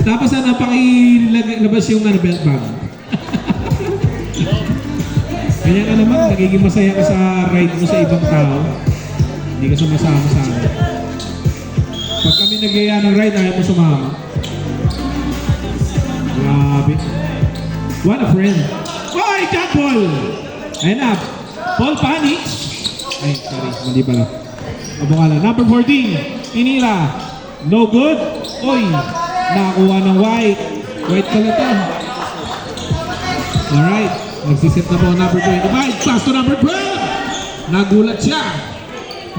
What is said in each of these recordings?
Tapos napakilabas yung belt bag. Ganyan ka naman, nagiging masaya ka sa ride mo sa ibang tao. Hindi ka sumasama sa amin. Pag kami nagaya ng ride, ayaw mo sumama. Grabe. What a friend. Oy, Jack Paul! Ayun na. Paul Panic. Ay, sorry. Mali pala. Abukala. Number 14. Inila. No good. Oy. Nakakuha ng white. White pala to. Alright. Nagsiset na po number 25. Pass to number 12. Nagulat siya.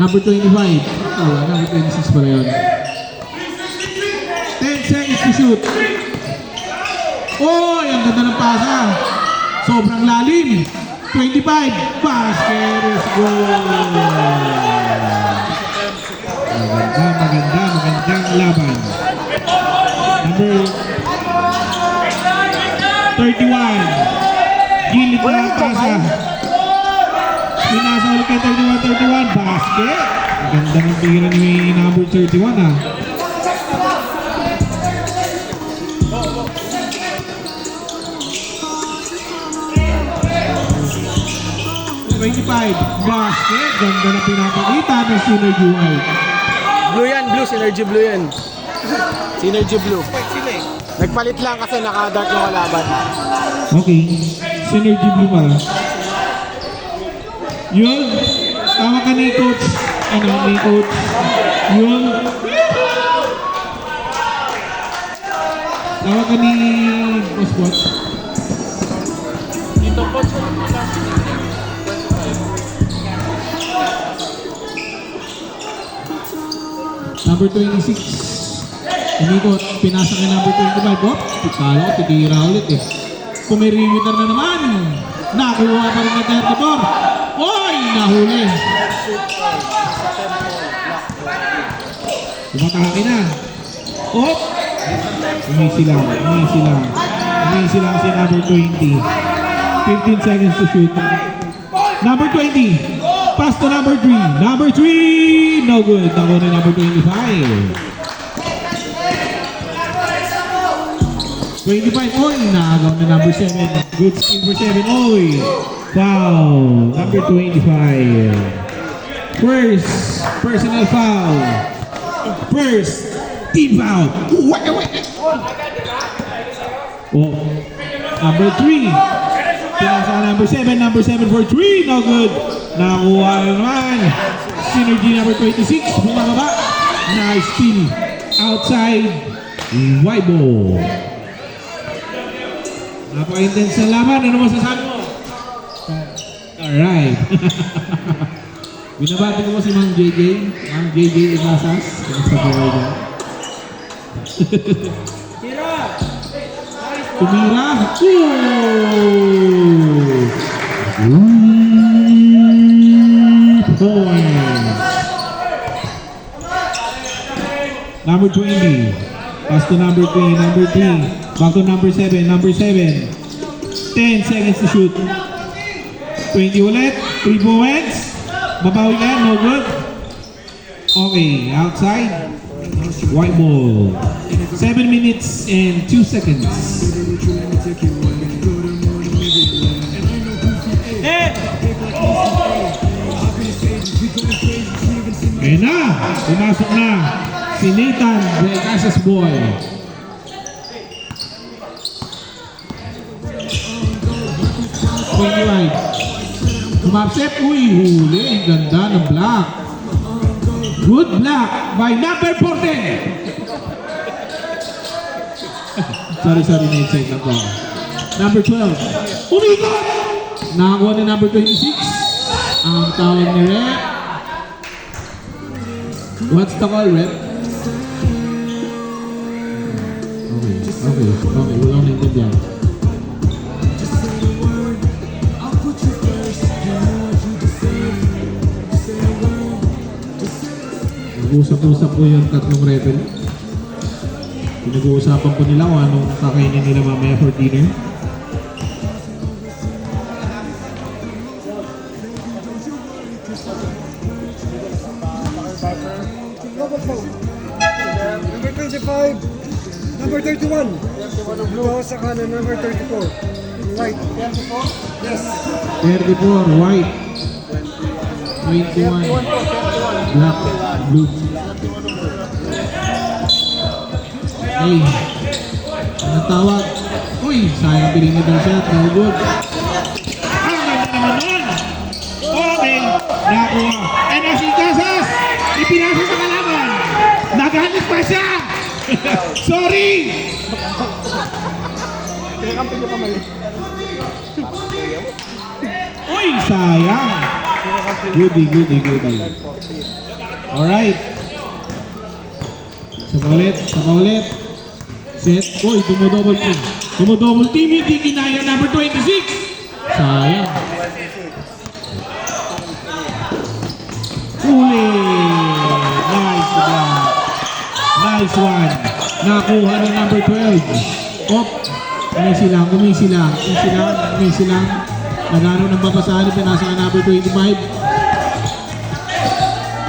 Number 25. Oh, number 26 pala yun. 10 seconds to shoot. Oy, ang ganda ng pasa. Sobrang lalim. 25. Basket is goal. Magandang laban. Number 31. Gilid na ang pasa. Pinasa ulit kay 31. Basket. Maganda ng tira ni number 31 ha. Basket. Ganda na pinapakita ng Synergy White. Blue yan, blue. Synergy blue yan. Synergy blue. Nagpalit lang kasi naka-dark yung kalaban. Okay. Synergy blue pala. Yun. Tama ka ni Coach. Ni Coach. Yun. Tama ka ni Coach. Dito Coach. Number 26. Umikot. Pinasa kay number 25. Oh, kala ko titira ulit eh. Pumiriwitar na naman. Nakuha pa rin na 34. Oy! Nahuli. Tumatake na. Oh! Umisi lang si number 20. 15 seconds to shoot. Number 20. Pass to number 3. Number 3. No good. Nakuha na number 25. 25. Oy! Naagaw na number 7. Good skill for 7. Oy! Foul. Number 25. First personal foul. First team foul. Oh. Number 3. Pinasa number 7. Number 7 for 3. No good. Nakuha naman. Synergy number 26. Bumababa. Nice steal. Outside. White ball. Napaka-intense na laban. Ano masasabi mo? Alright. Binabati ko si Mang JJ. Mang JJ Iglesias. Kamusta po kayo dyan? Tumira. Points. Number 20. Pass to number 3. Number 3. Back to number 7. Number 7. 10 seconds to shoot. 20 ulit. 3 points. Babawi ka. No good. Okay. Outside. White ball. 7 minutes and 2 seconds. Ayun na. Pumasok na. Si Nathan, the Casas boy. Kumapsep. Uy, huli. Ganda ng block. Good block by number 14. sorry, na-excite lang po. Number 12. Umikot! Nakakuha na number 26. Ang tawag ni Rep. What's the call, Rep? Okay. Wala akong naintindihan. Nag-usap-usap po yung tatlong referee. Pinag-uusapan po nila kung anong kakainin nila mamaya for dinner. Number 25. Number 35. 31. Blue sa kanan, number 34. White. Yes. 34, white. 21, black, blue. Hey, anong tawag? Uy, sayang piling ni Dalsat. No good. Ang ganda naman nun. Okay, nakuha. And as in Casas, ipinasa sa kalaban. Nagalit pa siya. Sorry. Uy, sayang. Goodie. Alright. Sama ulit. Set. Uy, dumodouble team. Dumodouble team, hindi kinaya number 26. Sayang. Uli. Nice one. Nice one. Nakuha ng number 12. Op. Umisi lang. Nagano ng babasahan, pinasa ka number 25.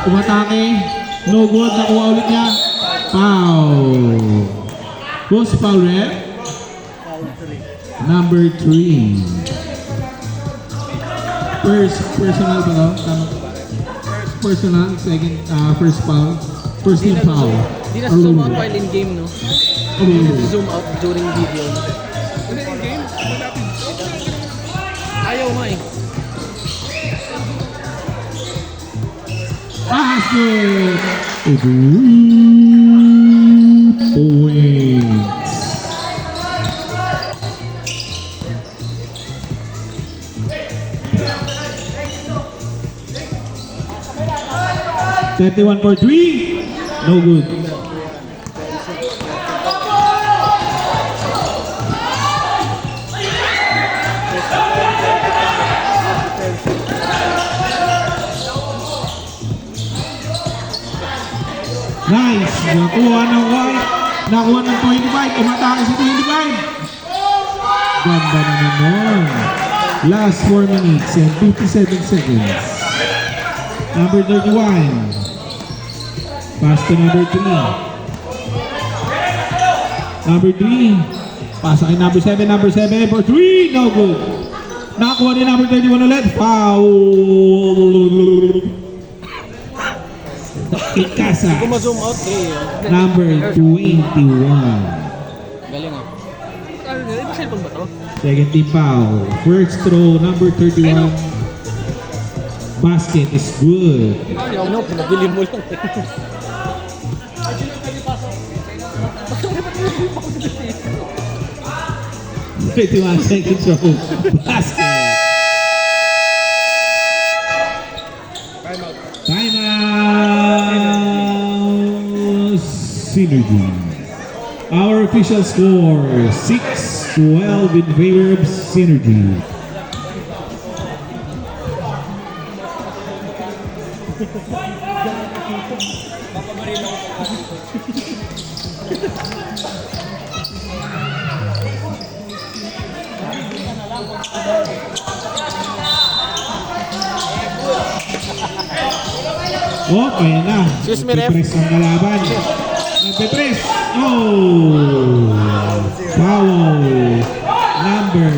Umatake. No good. Nakuha ulit niya. Foul. Who's foul, ref? Number 3. Personal ba no? Tama. Personal. Second, first foul. First team foul. Di na zoom out while in game, no? Zoom out during video. Ayaw nga eh. Basket! 3 points. $31 for 3. No good. Nice! Nakuha ng white. Nakuha ng 25. Umatake si 25. Ganda na naman. Last 4 minutes and 57 seconds. Number 31. Pass to number 3. Number 3. Pasa kay number 7. Number 7 for 3. No good. Nakuha ni number 31 ulit. Foul. Ikasa. Kung ma-zoom out, Number 21. galing ah. Ano, cellphone ba to? Second team foul. First throw, number 31. Basket is good. Ano, pinabili mo lang. 21 seconds throw. Basket. Timeout. Synergy. Our official score 6-12 in favor of Synergy. Okay na. Excuse me, ref. Nagpipress ang kalaban. Nagpipress. Oh! Foul. Number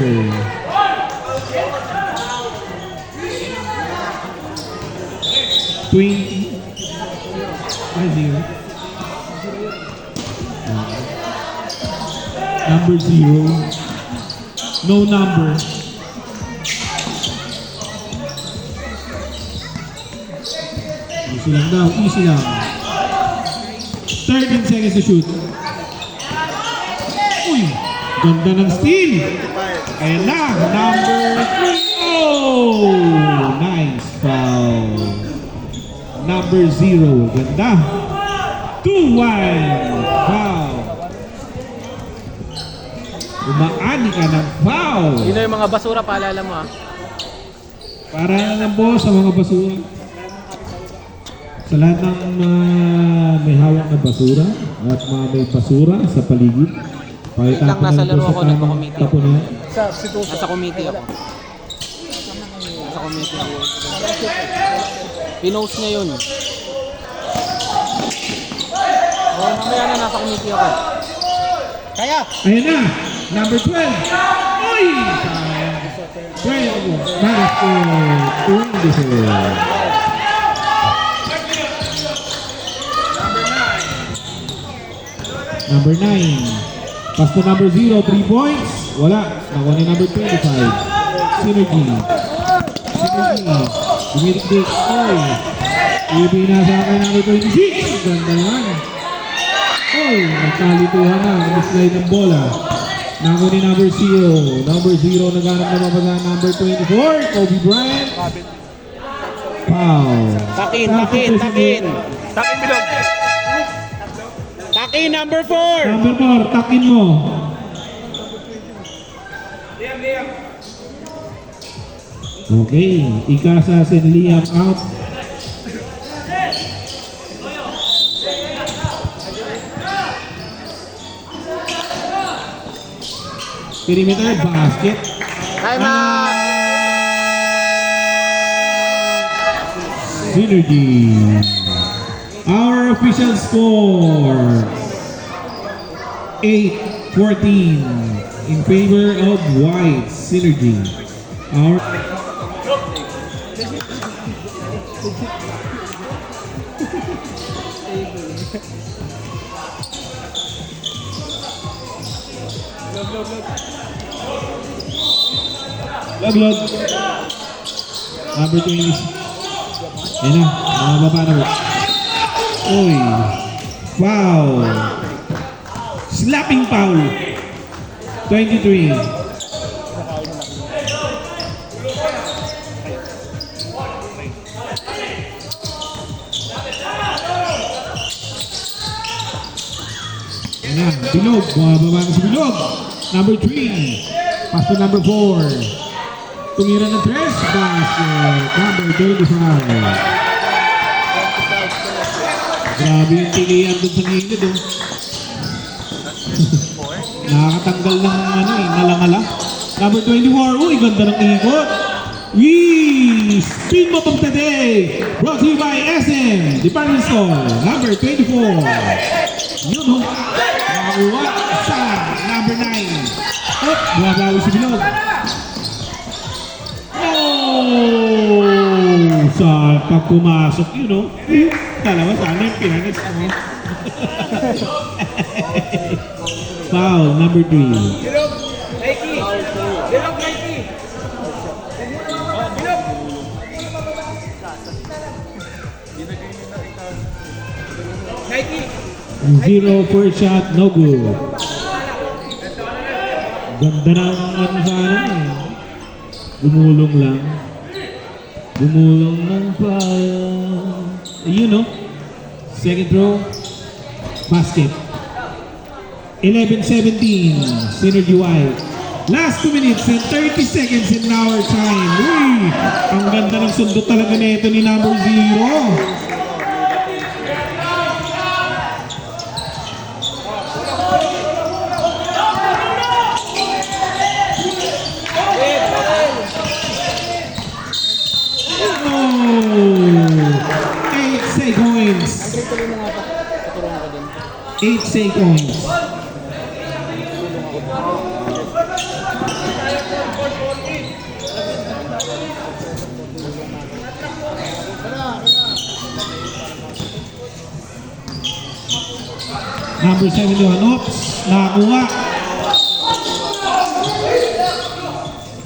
20. Number 0. No number. Easy lang daw, easy lang. 13 seconds to shoot. Uy, ganda ng steal. Ayan na, number 3. Oh, nice foul. Number 0, ganda. 2-1, foul. Umaani ka ng foul. Yun na yung mga basura, paalala mo ah. Para na lang po sa mga basura. Sa lahat ng may hawak na basura at mga may basura sa paligid. Lang nasa laro ako, nagko-committee ako. tapunan. Nasa committee ako. Pinost niya yun. Oh, mamaya na nasa committee ako. Kaya! Ayan na, number 12. Uy! Sayang. 12. Minus 24. Number 9. Pass to number 0, 3 points. Wala. Nakuha ni number 25. Synergy. Dumidik-dik. Oy. Ibinasa kay number 26. Ganda naman. Oy, nagkalituhan na. Nag-slide ng bola. Nakuha ni number 0. Number 0 naghanap na mapasa number 24. Kobe Bryant. Foul. Takin! Bilog! Takin, number 4! Number 4, takin mo. Okay, ikasa si Liam out. Perimeter basket. Time out! Synergy. Our official score 8-14 in favor of White Synergy. Our Laglog. Number 20. Yan na, mga baba na. Uy. Foul. Slapping foul. 23. Yan na, Bilog. Bumababa na si Bilog. Number 3. Pass to number 4. Tumira ng 3. Basket. Number 25. Grabe yung tilihan doon sa gilid, oh. Nakakatanggal ng nalangala. Number 24. Uy, ganda ng ikot. Wee! Spin Mop of the Day. Brought to you by SM Department Store. Number 24. Yun, oh. Nakakuha sa number 9. Oh, bumabawi si Bilog. Oh! Sa pag pumasok, yun, oh. Dalawa sana yung pianist mo. Foul, number 3. Bilog, Nike. Bilog, Nike. Bilog. 0 first shot, no good. Ganda ng sana eh. Gumulong lang. Gumulong ng pala. Ayun, no? Second throw. Basket. 11-17. Synergy White. Last 2 minutes and 30 seconds in our time. Uy! Ang ganda ng sundot talaga nito ni number 0. Oh! 8 seconds. 8 seconds. Number 71, oops, nakakuha.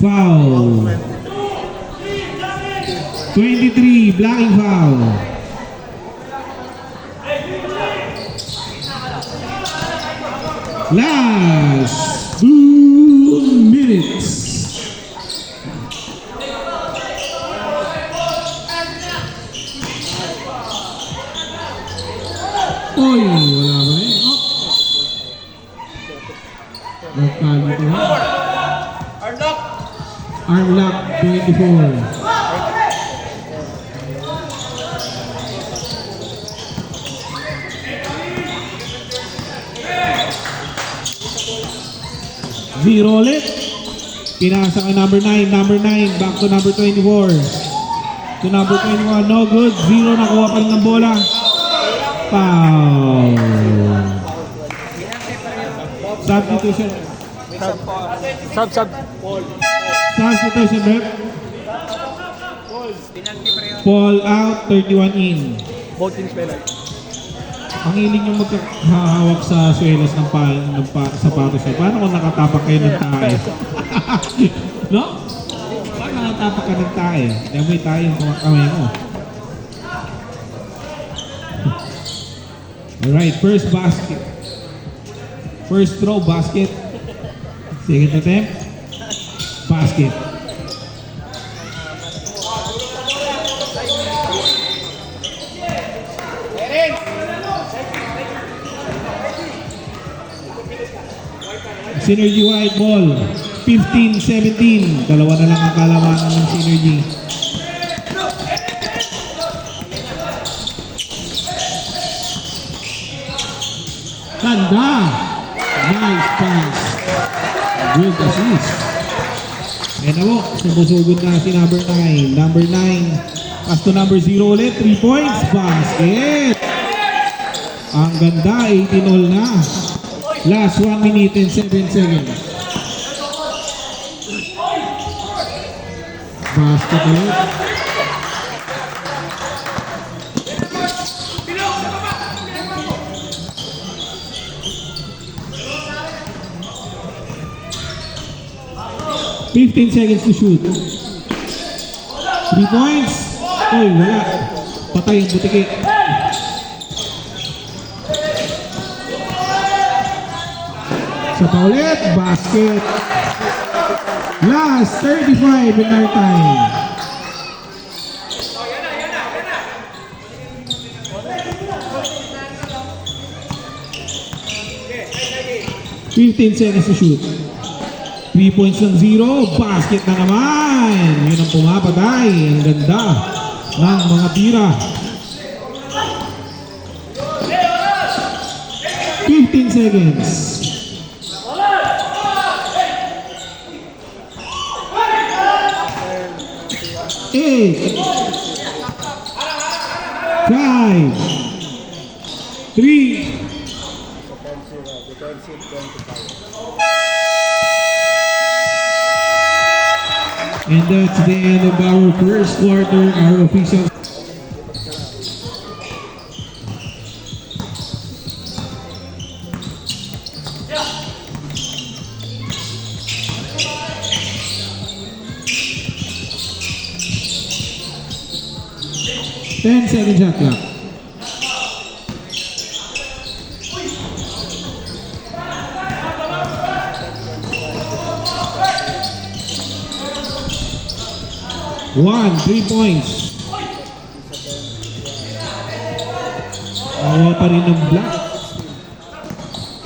Foul. 23, blocking foul. Last 2 minutes. Oy, wala ba eh? Oh. Nagkalito ha. Arm lock 24. Zero ulit. Pinasa kay number 9. Number 9. Back to number 24. To number 21. No good. Zero. Nakuha pa rin ng bola. Foul. Substitution. Sub. Substitution rep. Paul out, 31 in. Both teams penalty. Ang hiling yung magkahawak sa swelas ng sapatos niya. Paano kung nakatapak kayo ng tae? No? Paano nakatapak ka ng tae? Amoy tayo yung kamay mo. Alright, first basket. First throw, basket. Second attempt, basket. Synergy White ball, 15-17. Dalawa na lang ang kalamangan ng Synergy. Ganda! Nice pass. Good assist. Ayan na po, sumusugod na si number 9. Number 9, pass to number 0 ulit. 3 points, basket. Ang ganda, 18 all na. Last 1 minute and 7 seconds. Basket ulit. $15 seconds to shoot. 3 points. Oy, wala. Patay ang butiki. Sa paulit, basket. Last 35 in our time. $15 seconds to shoot. 3 points ng 0, basket na naman. Yun ang pumapatay. Ang ganda ng mga tira. 15 seconds. 8, 5, 3, and that's the end of our first quarter. Our official. Ten seconds shot clock. One, 3 points. Awa pa rin ng black.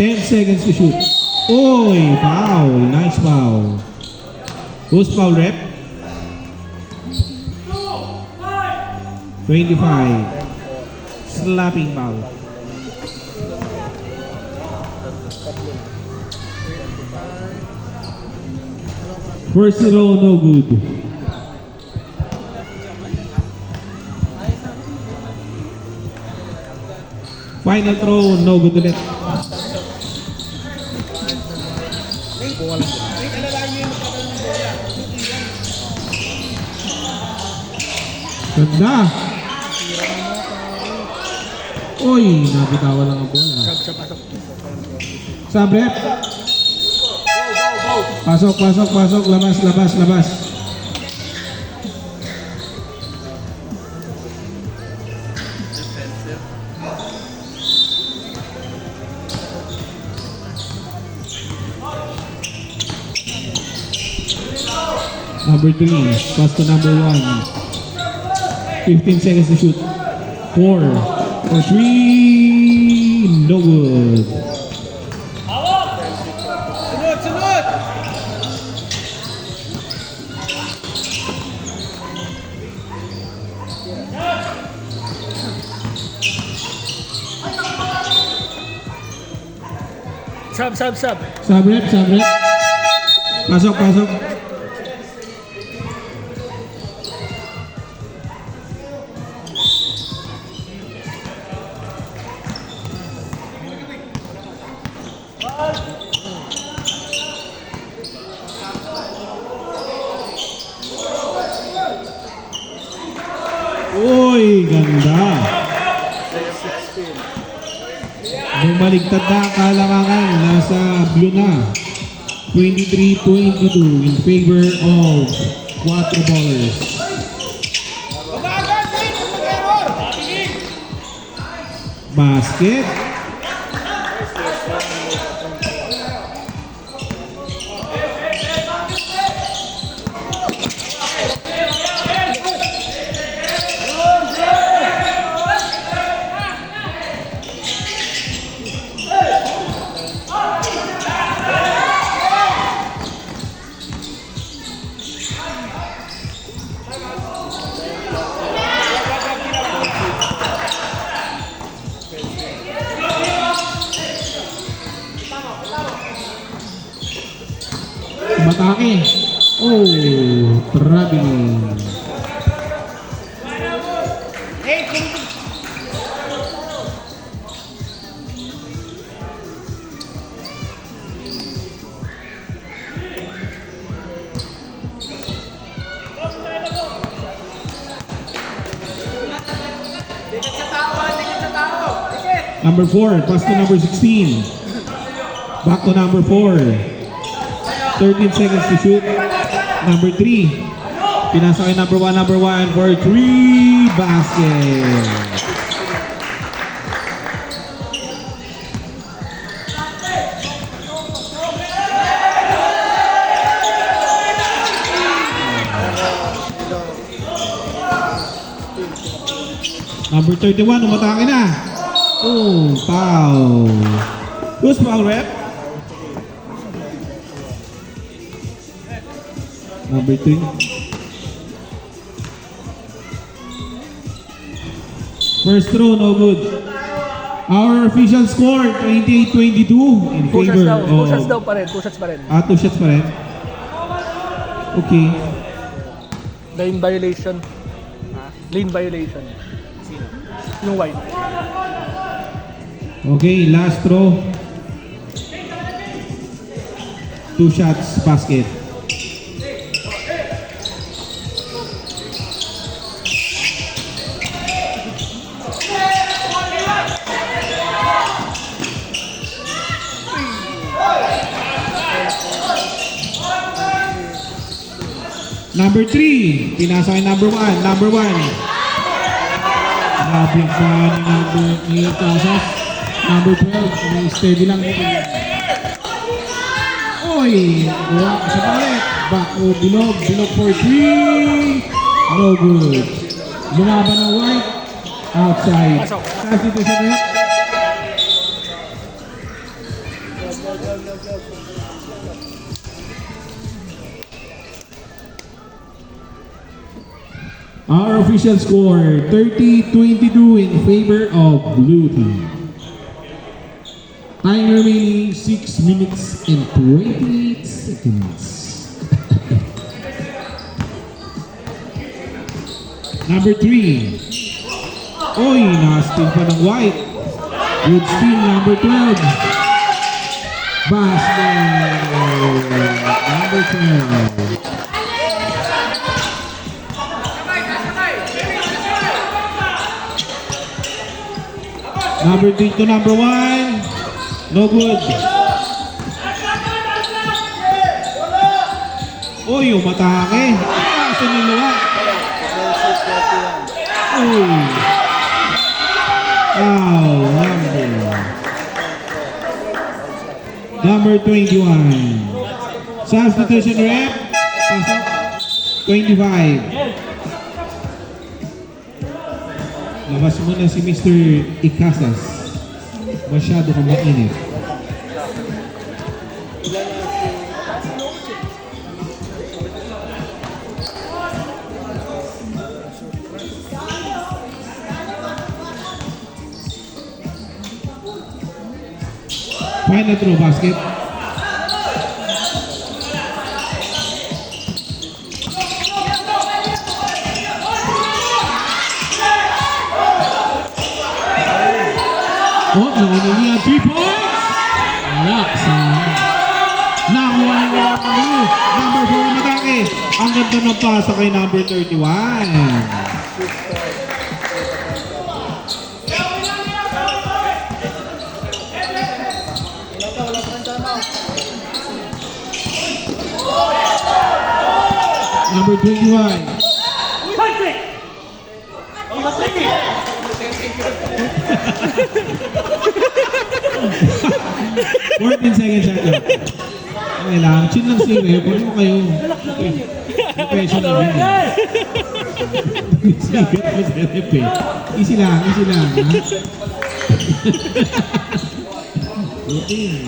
10 seconds to shoot. Oy, foul. Nice foul. Who's foul rep? 25. Slapping foul. First row, no good. Final throw, no good ulit. Ganda. Uy, nabitawan lang ang bola. Sabrep. Pasok, pasok, pasok. Labas, labas, labas. Number 3, pass to number 1. 15 seconds to shoot. 4 for 3. No good. Sunod, sunod! Sub. Sabrep, sabrep. Pasok, pasok. ganda. Bumaligtad na ang kalamangan. Nasa blue na. 23-22 in favor of 4 ballers. Basket. Matake. Oh, traveling. Number 4, pass to number 16. Back to number 4. 13 seconds to shoot. Number 3. Pinasa kay number 1 for 3 basket. Number 31, umatake na. Oh, foul. Who's foul, rep? Number 3. First throw, no good. Our official score, 28-22 in favor of... Push-ups daw pa rin. Push-ups pa rin. 2 shots pa rin. Okay. Lane violation. Lane violation. Yung white. Okay, last throw. 2 shots, basket. Number 3, pinasa kay number 1. Number 1. Nabig pa ni Casas. Number 12, may steady lang. Oy, wala sa palit. Back o bilog for 3. No good. Lumaban ng white. Outside. Substitution rep. Our official score, 30-22 in favor of blue team. Time remaining 6 minutes and 28 seconds. Number 3. Oy, naka-steal pa ng white. Good steal, number 12. Basket. Number 12. Number 3 to number 1. No good. Uy, umatake. Kaso niluwa. Uy. Number 21. Substitution rep. Pasok. 25. Labas muna si Mr. Icasas. Masyado kang mainit. Final throw basket. Oh, nakuha niya 3 points! Wala, sayang. Nakuha niya number 4 matake. Ang ganda ng pasa kay number 31. Number 25. Fourteen seconds shot lang. Okay lang. Chin lang si Rep. Huwag mo kayo. Depression na rin. Sigat mo si Rep eh. Easy lang. Easy lang. Ha? Okay.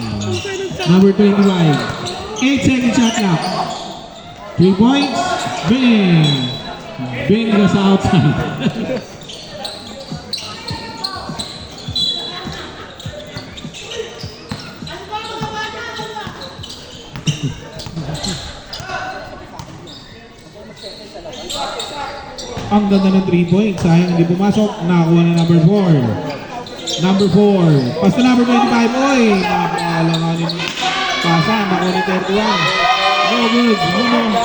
Number 25. 8 second shot lang. 3 points. Bing! Bing ka sa outside. Ang ganda ng 3 points. Sayang hindi pumasok. Nakakuha na number 4. Number 4. Pass to number 25. Oy! Napakalanganin mo. Pasa. Nakuha ni 31. No good. No.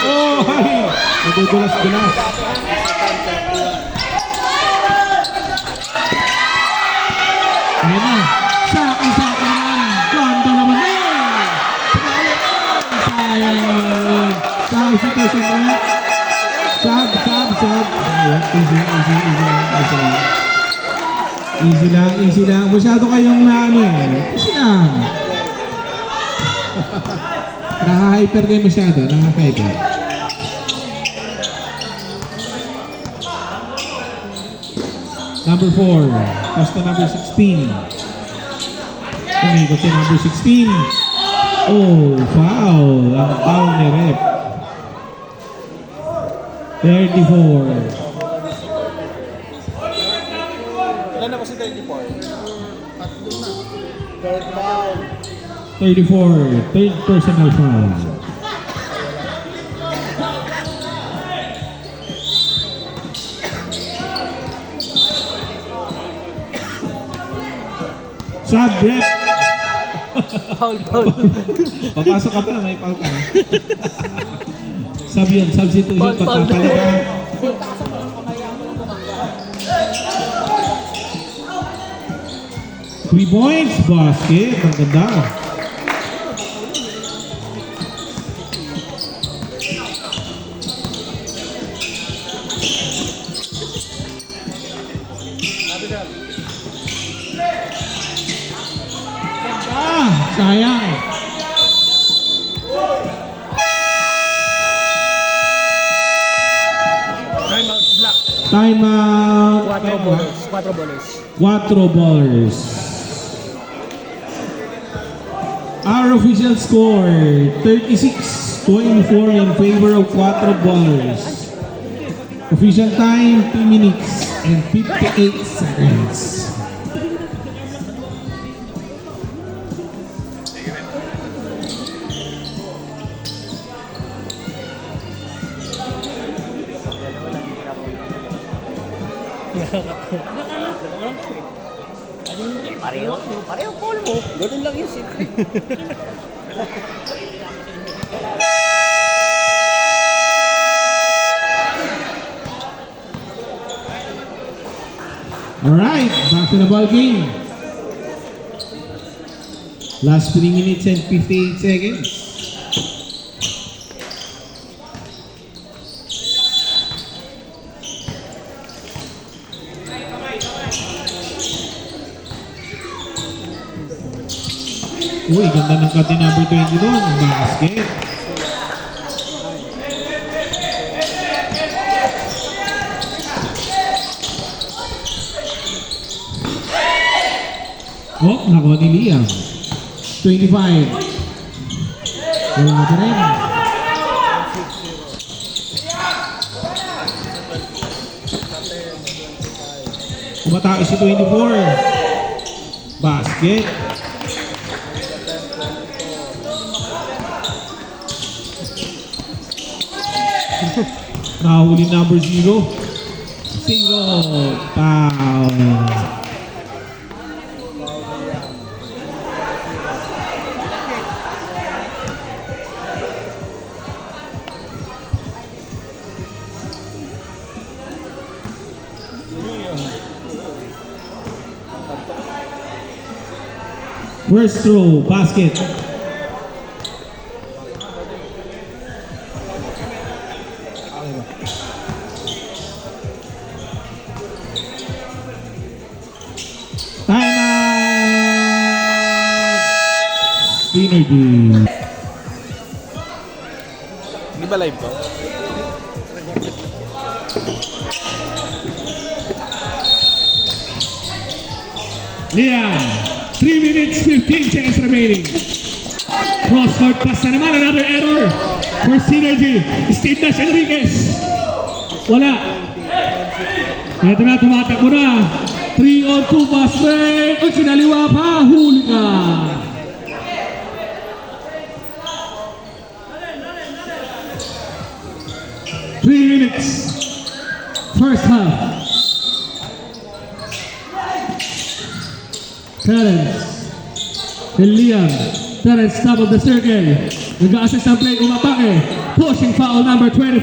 Oh! Ay! Nagugulas-gulas. Ayan na. Saki-saki naman. Ganda naman. Sayang. Sayang si Tyson Rep. Sab. Ayan, easy lang. Masyado kayong naano eh. Easy lang. Naka-hyper kayo masyado. Naka-hyper. Number 4. Pass to number 16. Umikot si number 16. Oh, foul. Ang foul ni Rep. 34. Ilan na ba si 34? 34. Third personal foul. Sub Rep. Foul. Papasok ka pa, may foul ka. Sub yun, substitution, pagpapalit ka. 3 points, basket. Ang ganda. Sayang. Time out. 4 ballers. Our official score, 36-24 in favor of 4 ballers. Official time, 2 minutes and 58 seconds. Pareho call mo. Ganun lang yung secret. Alright, back to the ball game. Last 3 minutes and 58 seconds. Uy, ganda ng cut ni number 20 doon. Basket. Oh, nakuha ni Liam. 25. Wala ka rin. Kumataas si 24. Basket. Nahuli number 0. Single. Foul. First throw, basket. Jollibee. Di ba live to? Liam, 3 minutes 15 seconds remaining. Cross-court pass na naman, another error for Synergy. Steve Nash Enriquez. Wala. Ito na, tumatakbo na. 3-on-2 pass break. O, sinaliwa pa. Huli ka. Three minutes. First half. Terence. And Liam. Terence, top of the circle. Nag-a-assist ang play, umapake. Pushing foul number 24.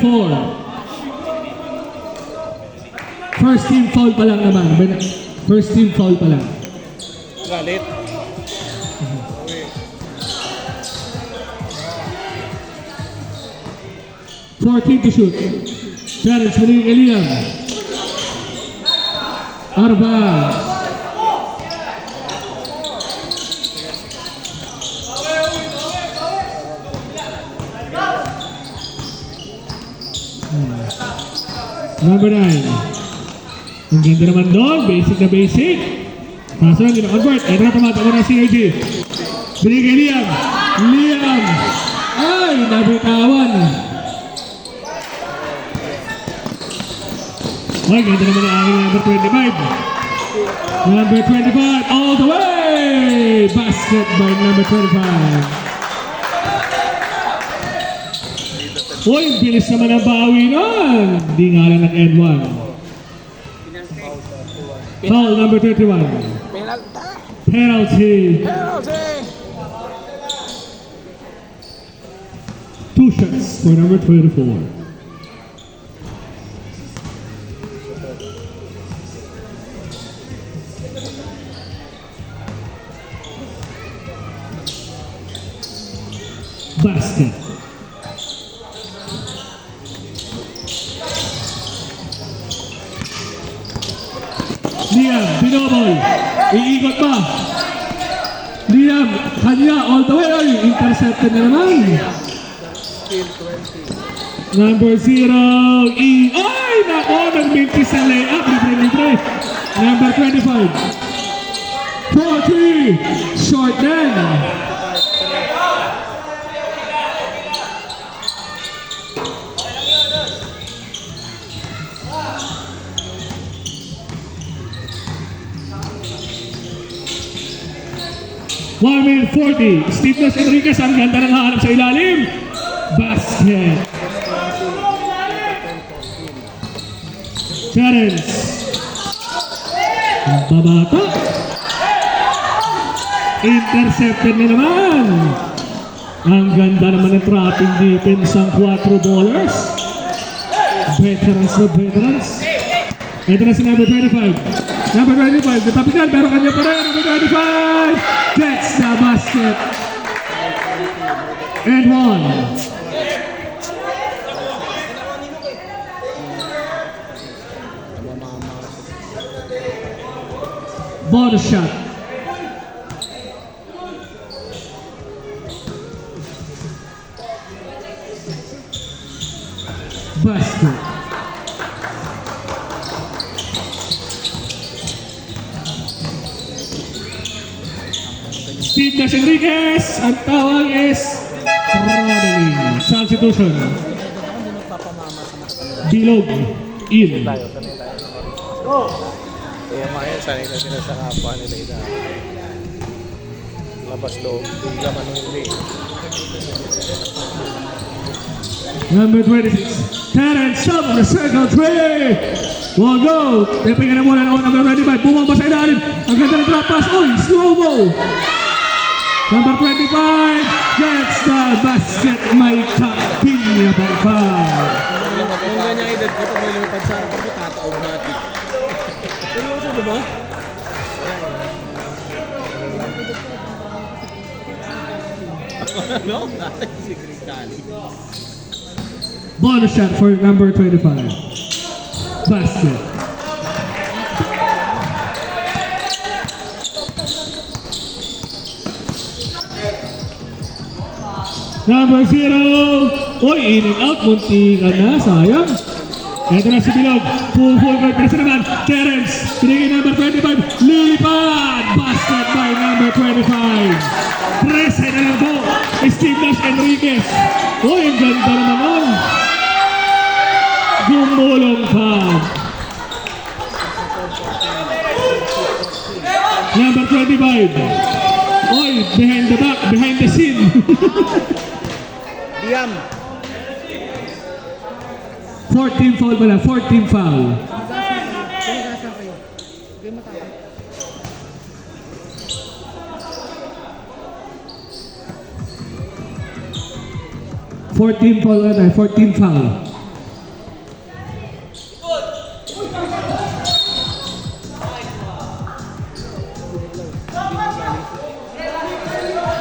First team foul pa lang naman. First team foul pa lang. Galit. Fourteen to shoot. Terence muli kay Liam. Arba. Number 9. Ang ganda naman doon. Basic na basic. Kaso lang, hindi na-convert. Ito na tumatama ng Synergy. Binigay Liam. Liam. Ay, nabitawan. Ay, ganda naman ang aking number 25. Number 25, all the way! Basket by number 25. Uy, bilis naman ang bawi nun. Hindi nga lang nag-end 1. Foul number 31. Penalty. Two shots for number 24. Basket. Liam, binobol. Iikot pa. Liam, kanya, all the way. Ay, intercepted na naman. Number 0, Ay, nako, nag-mintis sa layup. Libre. Number 25. 4-3. Short then. One minute 40. Steve Nash Enriquez, ang ganda ng hahanap sa ilalim. Basket. Terence. Ang babato. Intercepted na naman. Ang ganda naman ng trapping defense ng 4 ballers. Veterans na veterans. Ito na si number 25. Number 25, natapitan, pero kanya pa rin. Number 25 gets the basket. And 1. Bonus shot. Basket. Steve Nash Enriquez, ang tawag is traveling. Substitution. Bilog. In. Kaya mga yan, sanay na sila sa kapwa nila ina. Labas loob, bigla manuli. Number 26, Terence, top of the circle, 3. Wall go. Tipping na muna ng number 25. Bumamba sa ilalim. Ang ganda ng drop pass. Uy, slow-mo. Number 25 gets the basket. May kapinya by 5. Kung ganyang edad ko, pag may lumipad sa akin, pag tataog natin. Seryoso, diba? Ano? Si Cristali. Bonus shot for number 25. Basket. Number 0. Uy, in and out. Munti ka na. Sayang. Ito na si Bilog. Full court press naman. Terence. Pinigay number 25. Lilipad. Basket by number 25. Press na lang po. Steve Nash Enriquez. Uy, ang ganda naman nun. Gumulong pa. Number 25. Oy, behind the back, behind the scene. Diam. 14 foul pala, 14 foul. Fourteen foul na, 14 foul.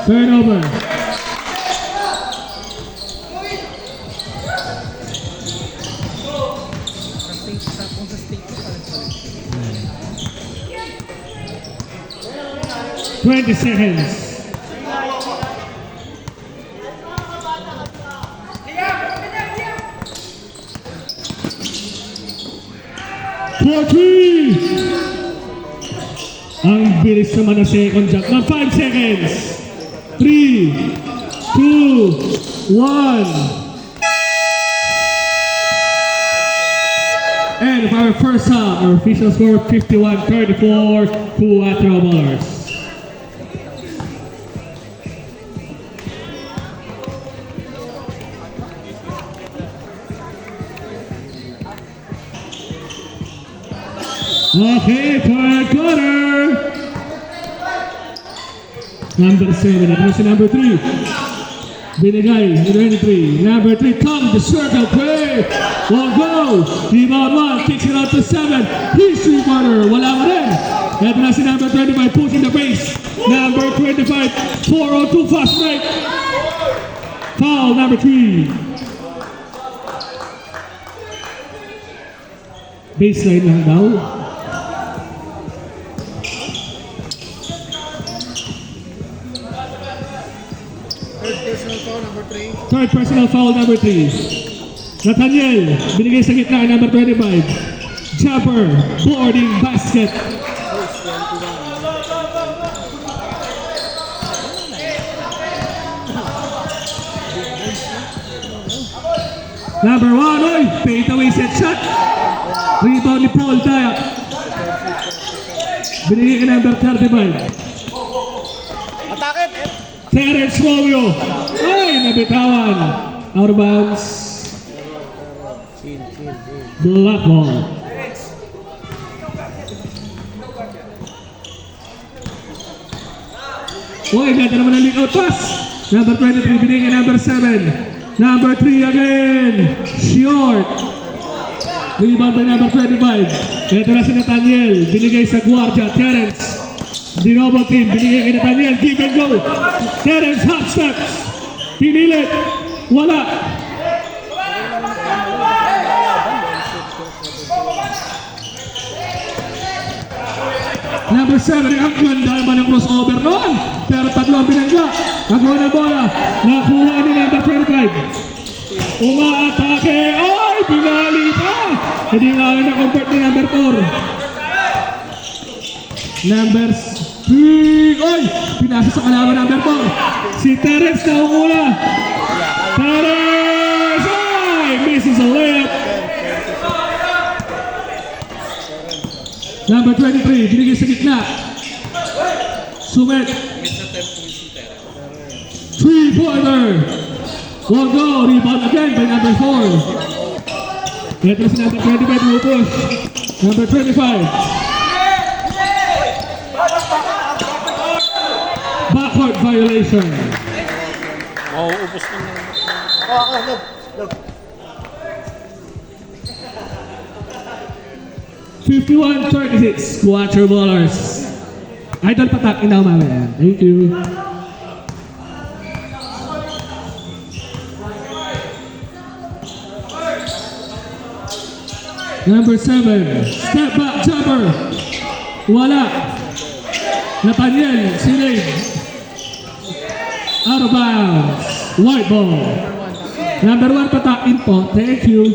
Turnover. Twenty seconds. Ang bilis naman na second jump ng 5 seconds. 3, 2, 1. And for our first half, our official score 51-34 Quattro Ballers. Okay, third quarter. Number 7, ito na si number 3. Binigay, 23. Number 3, come the circle, play. Won't go. Rebound 1, kicks it out to 7. He's three-quarter, wala mo rin. Ito na si number 25, pushing the base. Number 25, 402 fast break. Foul number 3. Baseline lang daw. Third personal foul number 3. Nathaniel, binigay sa gitna number 25. Jumper, boarding basket. Number 1, oy, fade away set shot. Rebound ni Paul Dayak. Binigay ka number 35. Atakit. Terence Romeo. Ay, nabitawan. Out of bounds. Black ball. Uy, ganda naman ang leak out pass. Number 23, binigay number 7. Number 3 again. Short. Rebound by number 25. Ito na si Nathaniel. Binigay sa Guardia. Terence. Dinoble team, binigay kay Nathaniel, give and go. Terence half steps. Pinilit. Wala. Number 7, ang ganda naman ng crossover noon. Pero tatlo ang binangga. Nakuha na bola. Nakuha ni number 25. Umaatake. Ay, binali pa. Hindi nga na-convert ni number 4. Number 3. Oy! Pinasa sa kalaban number 4. Si Terence na umula. Terence! Ay! Misses a layup. Number 23. Binigay sa gitna. Sumet. 3-pointer. Won't go. Rebound again by number 4. Ito si number 25 mo push. Number 25. Backward violation. Oo, upos na naman. Look. 51-36, Quattro Ballers. Idol patak, inaw mamaya. Thank you. Number 7, step back jumper. Wala. Nathaniel, Sinay. Out of bounds. white ball. Number 1 patakin po. Thank you.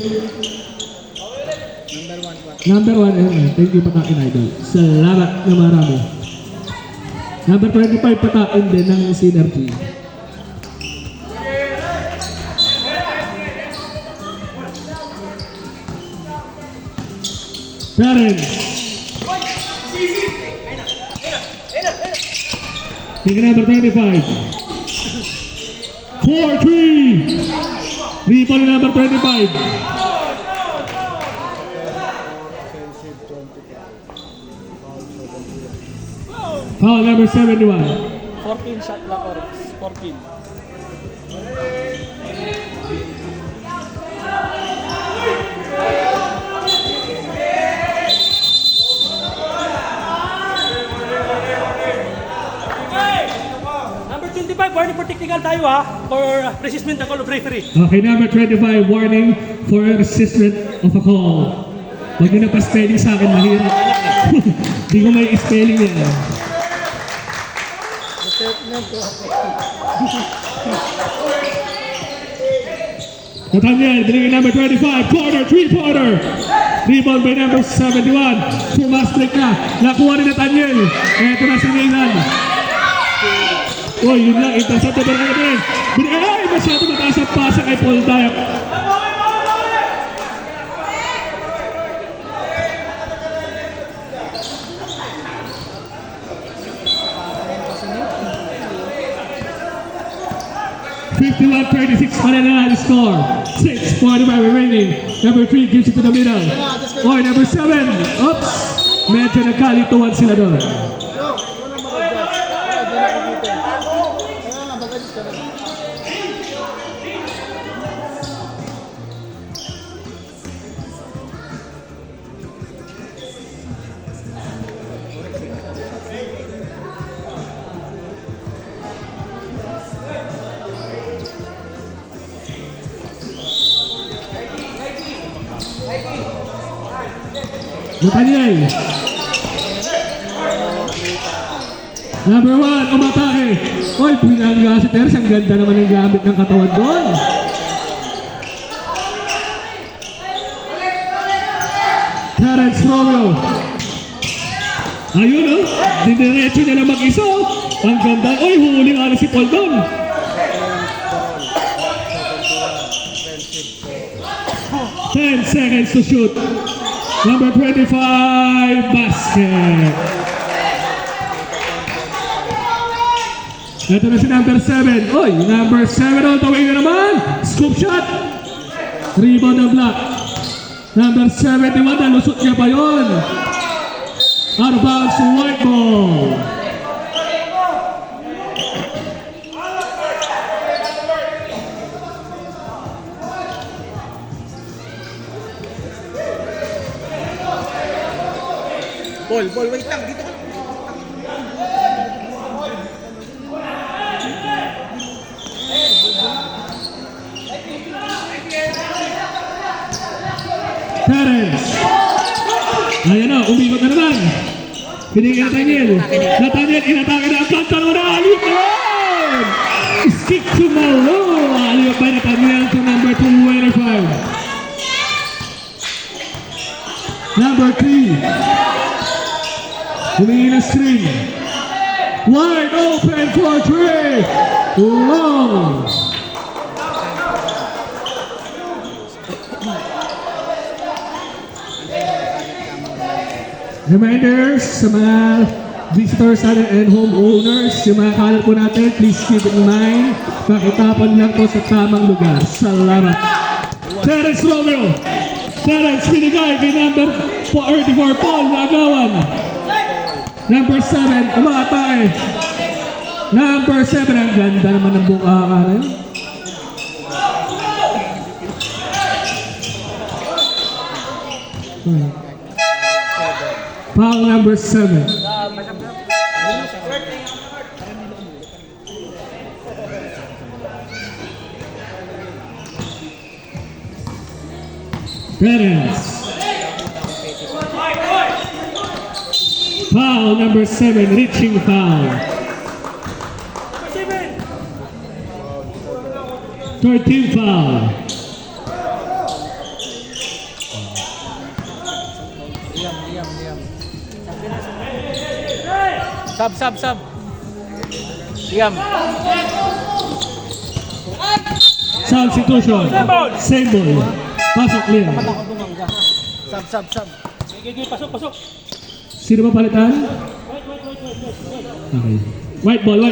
Number 1, thank you patakin idol. Salamat na marami. Number 25 patakin din ng Synergy. Parents. Take number 25. 4-3. Rebound number 25. Foul number 71. 14 shot lang or 14. Number 25, warning for technical tayo ha. For resistment ng call of referee. Okay, number 25, warning for resistance of a call. Huwag nyo na pa-spelling sa akin, mahirap. Di ko may spelling yan. Nathaniel, binigay number 25, corner, 3-pointer. Rebound by number 71. Sumaslik na. Nakuha ni Nathaniel. Eto na si Nathan. Uy, yun lang. Intercept na ba natin? Ay, masyado mataas ang pasa kay Paul Dayak. .36 Manila score. 6:45 remaining. Number 3 gives it to the middle. Or number 7. Oops. Medyo nagkalituan sila doon. Nathaniel. Number 1, umatake. Oy, pinangga si Teres. Ang ganda naman ng gamit ng katawan doon. Terence Romeo. Ayun oh. Didiretso niya lang mag-isa. Ang ganda. Oy, huli nga na si Paul doon. Ten seconds to shoot. Number 25, basket. Ito na si number 7. Oy, number 7 all the way na naman. Scoop shot. Rebound na block. Number 71, nalusot niya pa yun. Out of bounds to white ball. Ball, wait lang. Dito ka. Terence. Ayan na, umikot na naman. Pinigil Nathaniel. Nathaniel, inatake na ang pantalo na aliyot na yun! Stick to Malo. Aliyot by Nathaniel to number 25. Number 3. Humingi na screen. Wide open for 3. Long. Reminders sa mga visitors and homeowners, yung mga kalat po natin, please keep in mind, pakitapon lang po sa tamang lugar. Salamat. Terence Romeo. Terence binigay kay number 44, Paul Nagawan. Number 7, umatake. Number 7, ang ganda naman ng buka na yun. Foul number 7. Terence. Foul number 7, reaching foul. Third team foul. Sub. Liam. Substitution. Same ball. Pasok Liam. Sub. Sige, pasok. Sino ba palitan? Okay. White ball.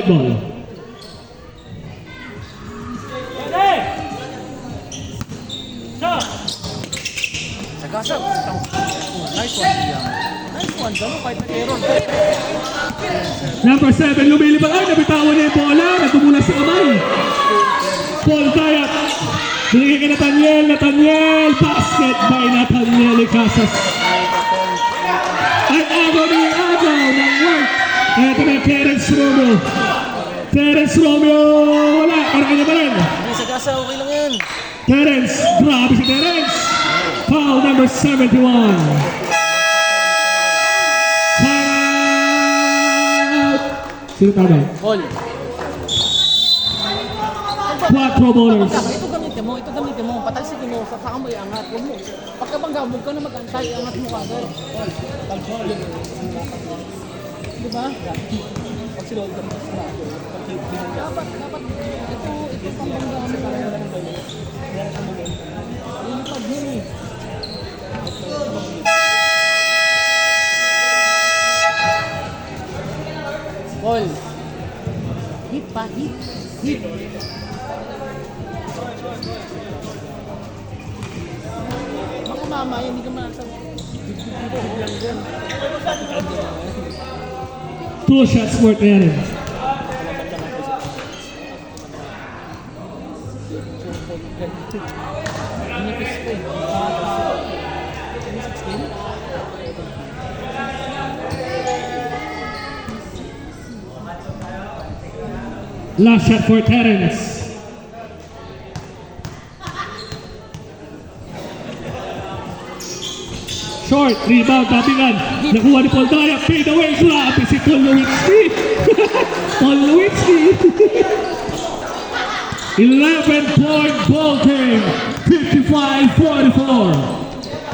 Ready! Shot! Sagasag. Nice one, Liam. Nice one, gano'n kahit nag-error. Number 7, lumilipad. Ay, nabitawan niya yung bola. Nagmumula sa kamay. Paul Kayat. Binigay kay Nathaniel. Basket by Nathaniel Icasas. Ay, agaw ng work. Ito na, Terence Romeo. Wala, parang kanya pa rin. Hindi, Sagasa, okay lang yan. Terence, grabe si Terence. Foul number 71. Timeout. Sino tama? Paul. 4 bowlers. Ito gamitin mo. Patalsikin mo, saka mo iangat. Huwag mo. Pagkabangga, huwag ka na mag-antay. Iangat mo kagad. Di ba? Pag sinuod ka mo sa sinabi. Dapat. Ito pambangga mo kagad. Lilipad yun eh. Paul. Hit. Baka mama, hindi ka masasabi. Two shots for Terence. Last shot for Terence. Short, rebound, tapingan. Nakuha ni Paul Daya, fade away, grabe si Paul Lewinsky. Paul Lewinsky. 11-point ball game, 55-44.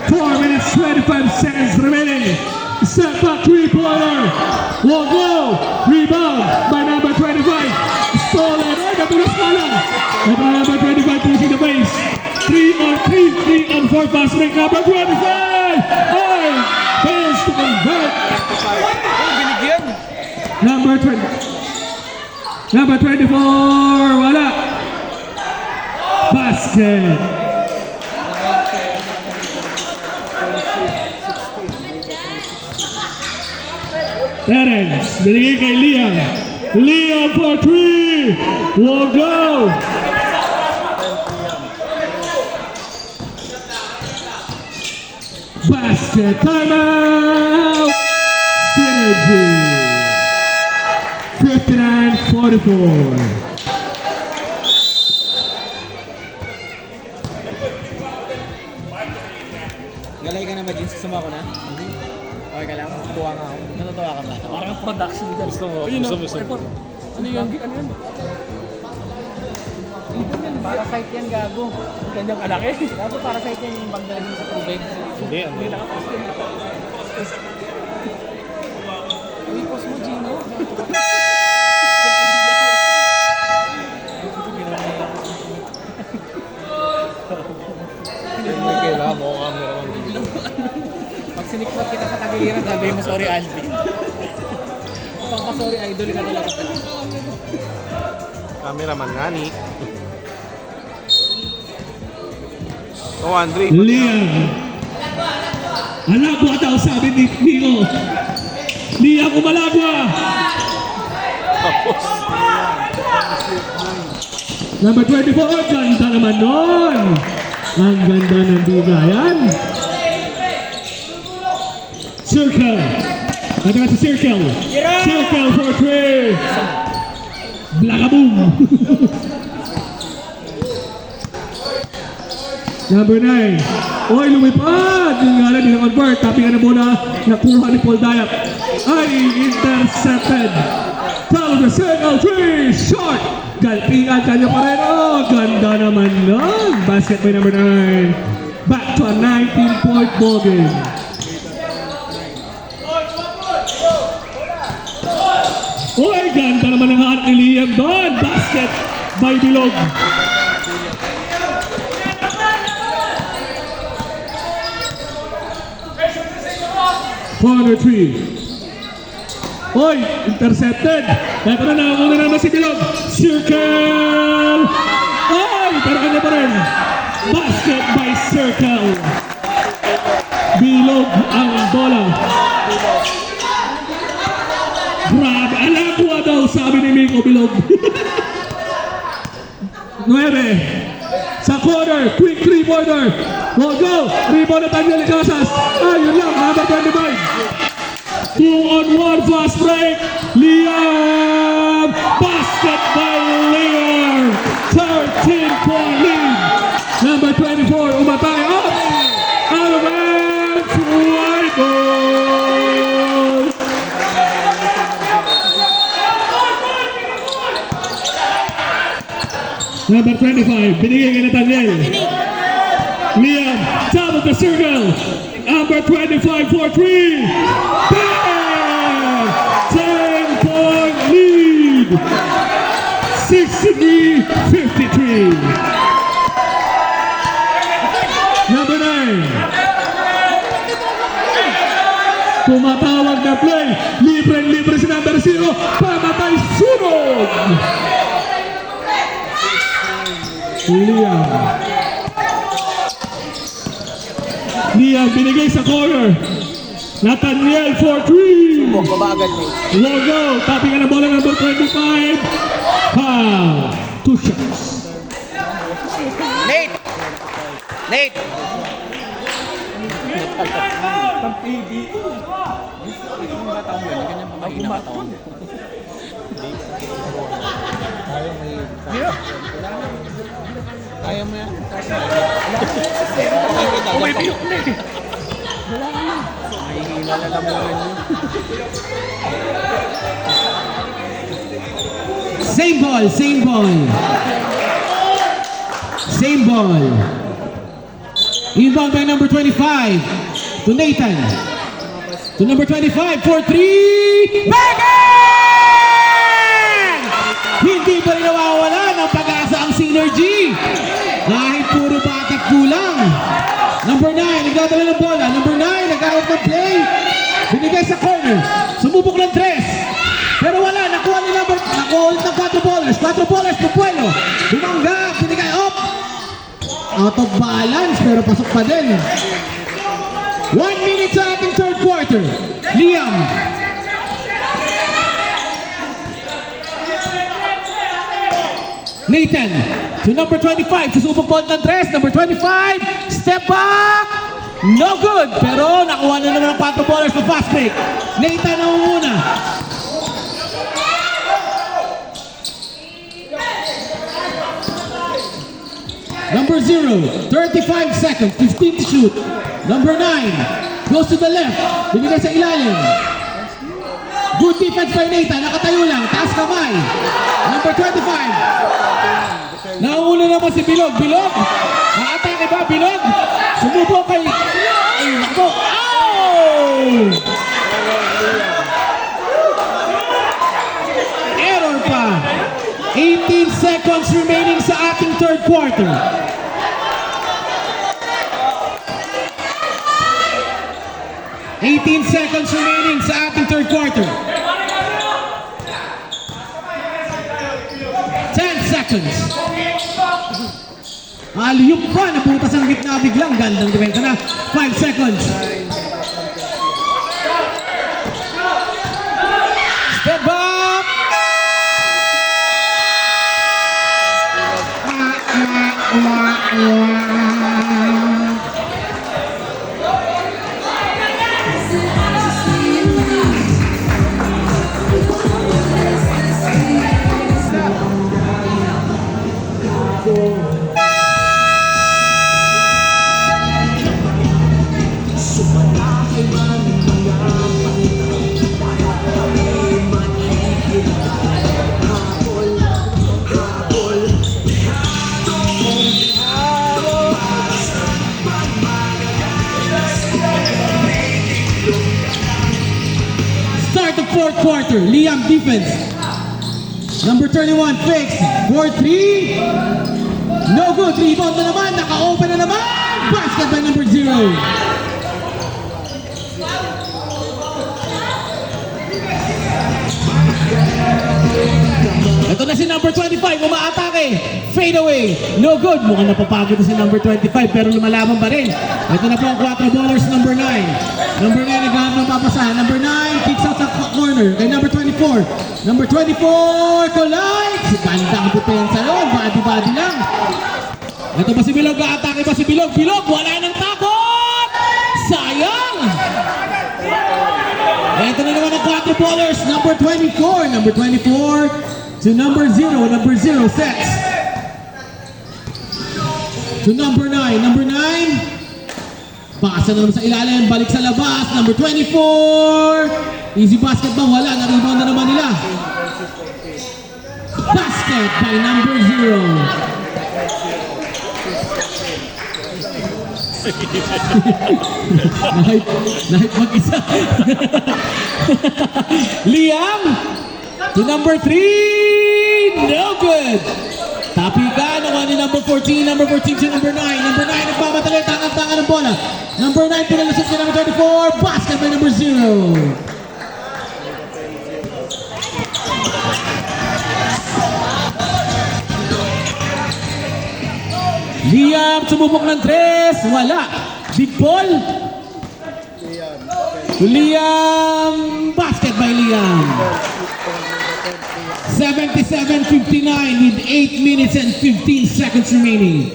4 minutes, 25 seconds remaining. Step back three-pointer. Won't go. Rebound by number 25. Stolen. Ay, natulas ka lang. At number 25 pushing the base. 3 on 4 fast break. Number 25. Ay, fails to convert. Binigyan. Number 20. Number 24. Wala. Basket. Terence, binigay kay Liam. Liam for 3. Won't go. Basket, timeout. Synergy. 59-44. Galay ka na ba, Jins? Suma ko na? Okay ka lang? Tuwa nga ako. Natutuwa ka ba? Parang production dyan. Gusto mo. Ano yun? Para site yan, gago. Ganyang kalaki. Gago, para site yan yung bag dalhin sa tubig. Hindi nakapost yun. Ipos mo, Gino. Kailangan mo camera man. Pag sinikmat kita sa tagiliran, sabihin mo sorry Alvin. Pag sorry idol ka talaga. Cameraman nga ni. Oh, Andre. Liam. Alagwa daw sabi ni Nino. Liam umalagwa. Number 24, ganda naman nun. Ang ganda ng bigayan. Circle. Ito ka sa circle. Circle for 3. Blakaboom. Number 9. Oy, lumipad. Yung nga lang, convert. Tapi nga na muna. Nakuha ni Paul Dayap. Ay, intercepted. Foul the circle. 3. Short. Galtingan kanya pa rin. Oh, ganda naman. basket by number 9. Back to a 19-point ball game. Uy, ganda naman ang anak ni Liam doon. Basket by Bilog. Corner 3. Uy, intercepted. Ito na, nakakuna naman si Bilog. Circle! Ay, pero ano pa rin? Basket by Circle. Bilog ang bola. Grabe, alakwa daw, sabi ni Miko Bilog. 9. Sa corner, quick 3-pointer. We'll go. Rebound na Daniel Casas. Ayun lang, number 25. 2-on-1 fast break. Liam. Basket by Liam. 13-point lead. Number 24, umatay. Up. Out of bounds. White ball. Number 25, binigay kay Nathaniel. Liam, top of the circle. Number 25 for 3. Bang! 10-point lead. 63-53. Number 9. Tumatawag na play. Libre si number 0. Pamatay sunod. Liam binigay sa corner. Nathaniel for 3. Babagal mo. Logo, tapping ang bola number 25. Foul. 2 shots. Nate! Nate! Kaya mo yan. Mahihila na lang naman yun. Same ball, same ball. Same ball. Inbound by number 25 to Nathan. To number 25 for 3. Bang! Hindi pa rin nawawala ng pag-asa ang Synergy. Kahit puro batik kulang. Number 9, nagdadala ng bola. Number 9, nag-out ng play. Binigay sa corner. Sumubok ng 3. Pero wala, nakuha ni number, nakuha ulit ng 4 ballers. 4 ballers, Pupuelo. Bumangga, binigay up. Out of balance, pero pasok pa din. 1 minute sa ating third quarter. Liam. Nathan to number 25. Susubok ball ng 3. Number 25. Step back. No good. Pero nakuha na naman ng 4 ballers sa fast break. Nathan ang una. Number 0, 35 seconds, 15 to shoot. Number 9, goes to the left, binigay sa ilalim. Good defense by Nathan, nakatayo lang, taas kamay. Number 25. Nauna naman si Bilog. Bilog, nakatake ba Bilog? Sumubo kay... Ay, nako. Oh! Error pa. 18 seconds remaining sa ating third quarter. Seconds remaining sa ating third quarter. 10 seconds. Aliyup pa, nabutas ang gitna biglang. Gandang depensa na. 5 seconds. Step back. fourth quarter. Liam defense. Number 31, fix. 4-3. No good. Rebound na naman. Naka-open na naman. Basket by number 0. Ito na si number 25, umaatake. Fade away. No good. Mukhang napapagod na si number 25 pero lumalaban pa rin. Ito na po ang 4 ballers, number 9. Number 9 naghahanap ng papasahan. Number 9 kicks out sa corner. Kay number 24. Number 24 collides. Gandang depensa yun. Body lang. Ito ba si Bilog? Aatake ba si Bilog? Bilog, wala nang takot! Sayang! Ito na naman ang 4 ballers. Number 24. Number 24 to number 0. Number 0 sets. To number 9. Number 9. Pasa naman sa ilalim. Balik sa labas. Number 24. Easy basket ba? Wala. Na-rebound na naman nila. Basket by number 0. Nahit mag-isa. Liam to number 3. No good. Tapika naman ni number 14. Number 14 to number 9. Number 9 nagpamatali. Tangan-tangan ng bola. Number 9 pinalasot si number 34. Basket by number 0. Liam sumubok ng 3. Wala. Big ball. To Liam. Basket by Liam. 77-59 with 8 minutes and 15 seconds remaining.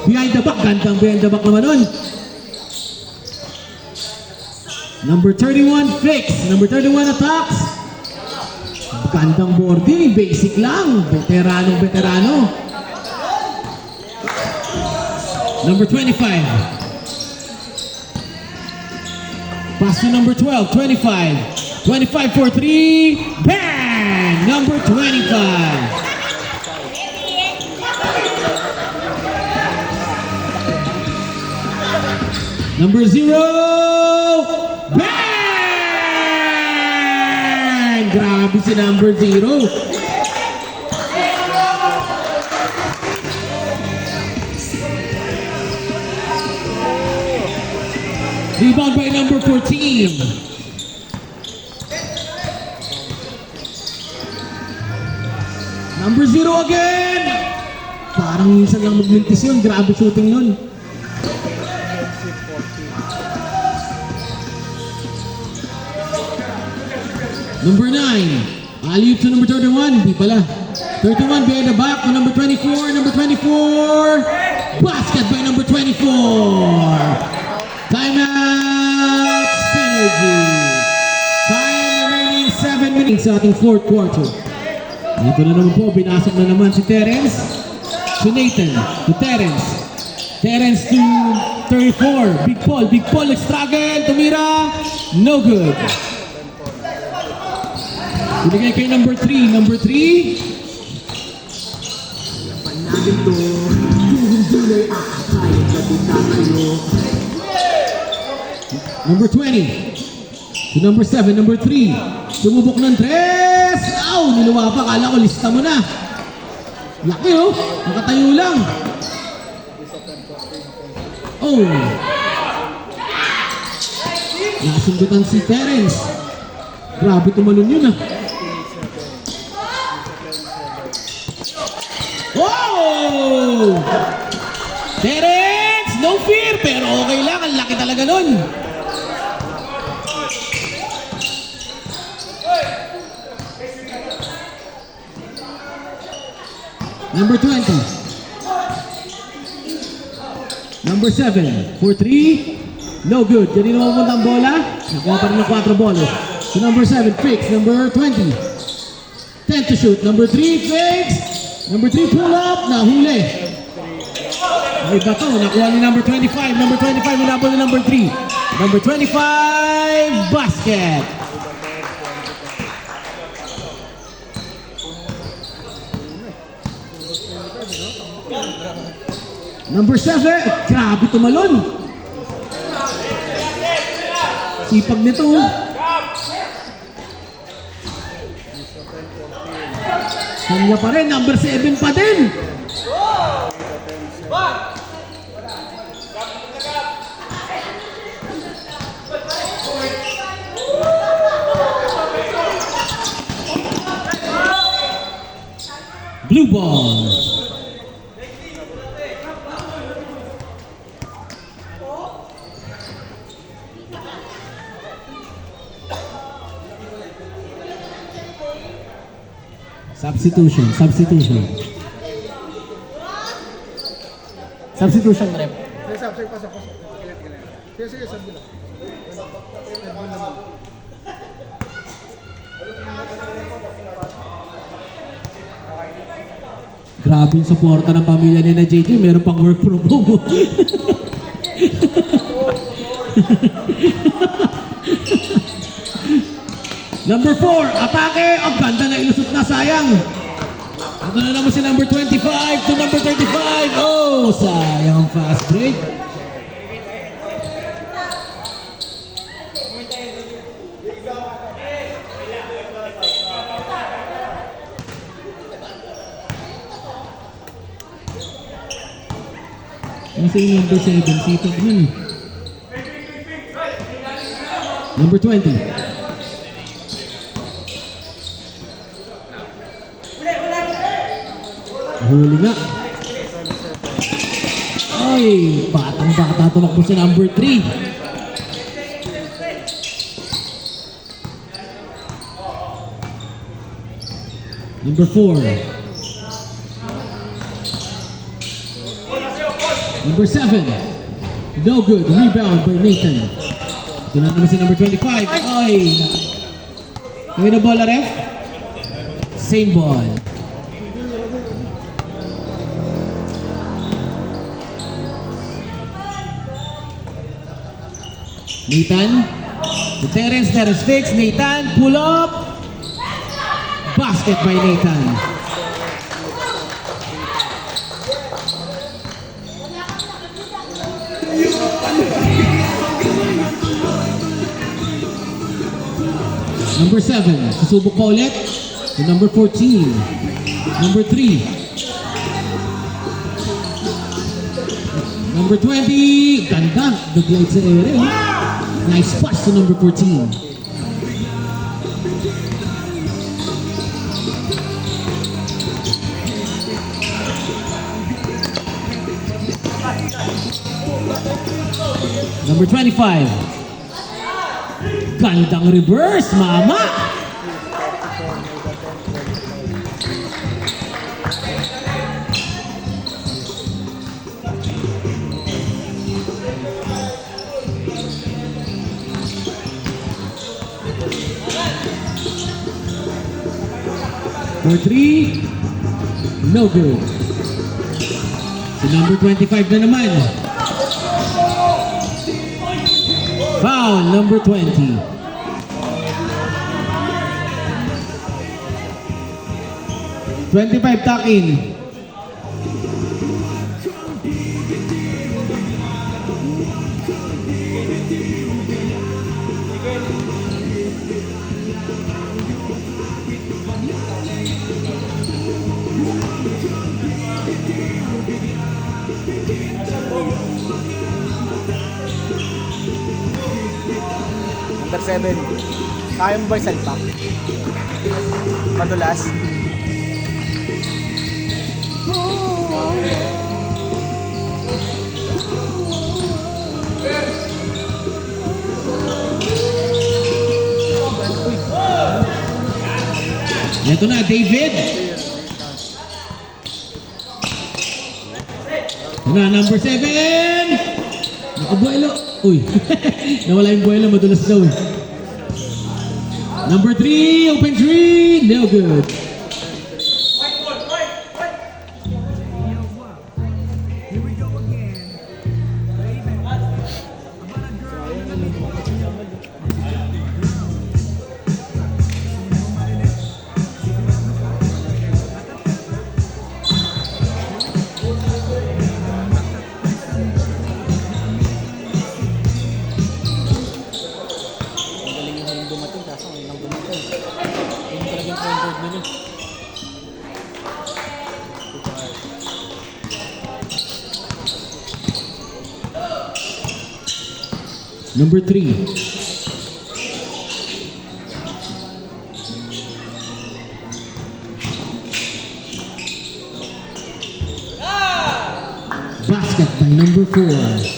Behind the back. Gandang behind the back naman nun. Number 31 fix. Number 31 attacks. Gandang boarding. Basic lang. Veterano. Number 25. Pass to number 12. 25. 25 for 3. Bang! Number 25. Number 0. Bang! Grabe si number 0. Rebound by number 14. Number 0 again. Parang minsan lang maglintis yun. Grabe shooting nun. Number 9. Alley-oop to number 31. Hindi pala. 31 behind the back to number 24. Number 24. Basket by number 24. Timeout Synergy. Time remaining 7 minutes sa ating fourth quarter. Ito na naman po, binasok na naman si Terence to Nathan, to Terence. Terence to 34. Big Paul, struggle, tumira, no good. Binigay kay number 3. Number 3. Panagin to, hindi na akakaya na tayo. Number 20. To number 7, number 3. Sumubok ng 3. Aw! Niluwa pa. Kala ko lista mo na. Laki oh. Nakatayo lang. Oh. Nasundutan si Terence. Grabe tumalon yun ah. Oh! Terence! No fear! Pero okay lang. Ang laki talaga nun. Number 20. Number 7. For 3. No good. Diyan din naman ang bola. Nakuha pa rin ng 4 bolas. So number 7, fix. Number 20. 10 to shoot. Number 3, fix. Number 3, pull up. Nahuli. Ay ba ito? Nakuha ni number 25. Number 25, minabol ni number 3. Number 25, basket. Number 7, grabe tumalon. Sipag nito. Kanya pa rin, number 7 pa din. Blue ball. Substitution. Substitution, rep. Sige, sab, sige, pasok. Sige, sabi lang. Grabe yung suporta ng pamilya ni na JJ. Meron pang work from home. Number 4, atake. Ang ganda na ilusot na, sayang. Ito na naman si number 25 to number 35. Oh, sayang fast break. Nasa yung number 7, sipag nun. Number 20. Huli nga. Ay, batang-bata tumakbo sa number 3. Number 4. Number 7. No good. Rebound by Nathan. Ito na naman si number 25. Ay! Kaya na bola, ref? Same ball. Nathan. To Terence. Terence fix. Nathan. Pull up. Basket by Nathan. Number 7, susubok pa ulit. To number 14. Number 3. Number 20. Ganda. Nag-glide sa ere. Nice pass to number 14. Number 25. Gandang reverse, mama! For 3, no good. Si number 25 na naman. Foul, number 20. Tuck in. Number 7. Kaya mo ba yung salpak? Madulas? Ito na, David. Ito na, number 7. Nakabuelo. Uy, nawala yung buelo, madulas daw eh. Number 3, open 3, no good. Magaling yung dumating kaso ngayon lang dumating. Yung talagang point guard nila. Number 3. Basket by number 4.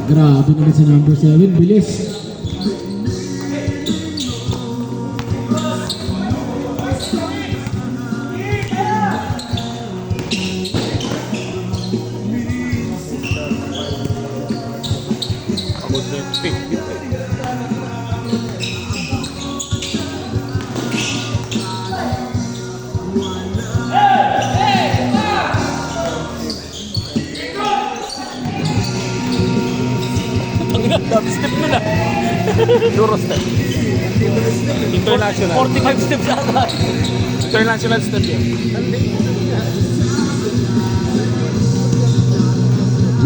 Grabe naman sa number 7, bilis. Abot na yung pick. Dami step nun ah. Euro step. International. 45 steps ata. International step yun.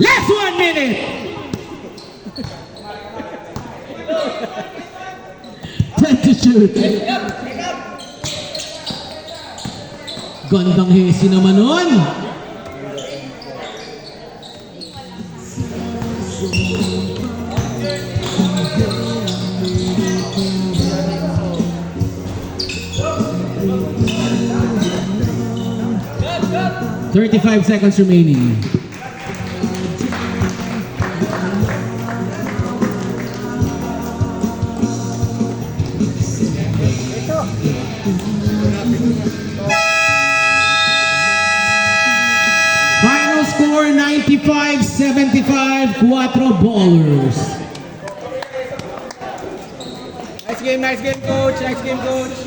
Last 1 minute! Time to shoot. Gandang hesi naman nun. "35 seconds remaining. Final score 95-75, 4 ballers. Nice game, coach. Nice game, coach.